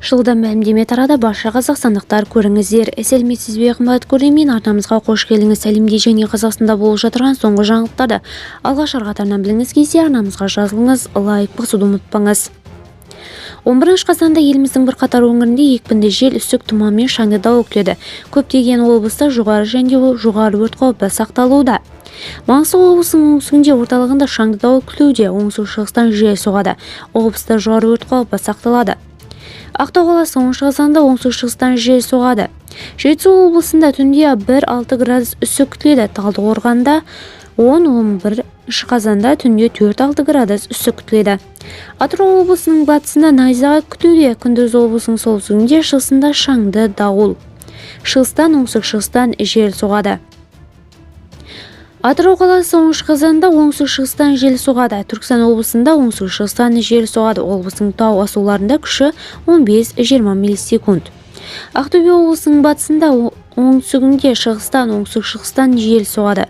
Жылдан мәлімдеме тарады. Барша қазақстандықтар көріңіздер. Сәлеметсіз бе, қымбатты көрермен, арнамызға қош келдіңіз. Сәлемде және Қазақстанда болып жатырған соңғы жаңалықтарды алғаш қатарынан біліңіз келсе, арнамызға жазылыңыз, лайк басуды ұмытпаңыз. 11 қазанда еліміздің бірқатар өңірінде екпінді жел, үсік, тұман мен шаңды дауыл күтіледі. Көптеген облыста жоғары және жоғары өрт қаупі сақталуда. Маңғыстау облысының оңтүстігінде, орталығында шаңды дауыл күтілуде. Оңтүстік-шығыстан жел соғады. Облыста жоғары өрт қаупі сақталады. Ақтау қаласының оңтүстік-шығысында, оңтүстік-шығыстан жел соғады. Жетісу облысында түнде 1-6 градус үсік күтіледі. Талдықорғанда 10-11 қазанда түнде 4-6 градус үсік күтіледі. Атырау облысының батысында найзағай күтілуде. Күндіз облысының солтүстігінде, шығысында шаңды дауыл. Шығыстан, оңтүстік-шығыстан жел соғады. Атырау қаласы оңтүстік қазанда оңтүстік-шығыстан жел соғады. Түркістан облысында оңтүстік-шығыстан жел соғады. Облыстың тау асуларында күші 15-20 миллисекунд. Ақтөбе облысының батысында оңтүстігінде, шығыстан, оңтүстік-шығыстан жел соғады.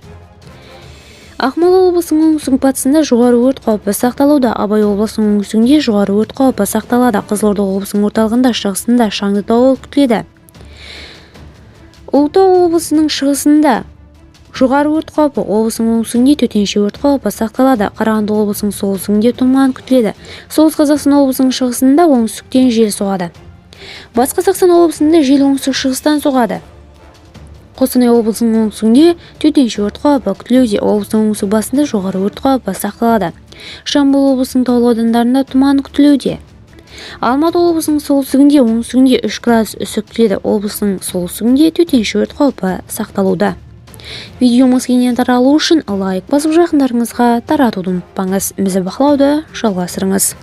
Ақмола облысының оңтүстік батысында жоғары өрт қаупі сақталуда. Абай облысының оңтүстігінде жоғары өрт қаупі сақталады. Қызылорда облысының орталығында, шығысында шаңды дауыл күтіледі. Ұлытау облысының шығысында жоғары өрт қаупі, облысының оңтүстігінде төтенше өрт қаупі сақталады. Қарағанды облысының солтүстігінде тұман күтіледі. Солтүстік Қазақстан облысының шығысында оңтүстіктен жел соғады. Батыс Қазақстан облысында жел оңтүстік-шығыстан соғады. Қостанай облысының оңтүстігінде төтенше өрт қаупі күтілуде. Облыстың оңтүстік батысында жоғары өрт қаупі сақталады. Жамбыл облысының таулы аудандарында тұман күтілуде. Алматы облысының солтүстігінде, оңтүстігінде 3 градус үсік күтіледі. Облысының солтүстігінде төтенше өрт қаупі сақталуда. Видеомыз кеңінен таралу үшін лайк басып, жақындарыңызға таратуды ұмытпаңыз. Бізді бақылауды жалғастырыңыз.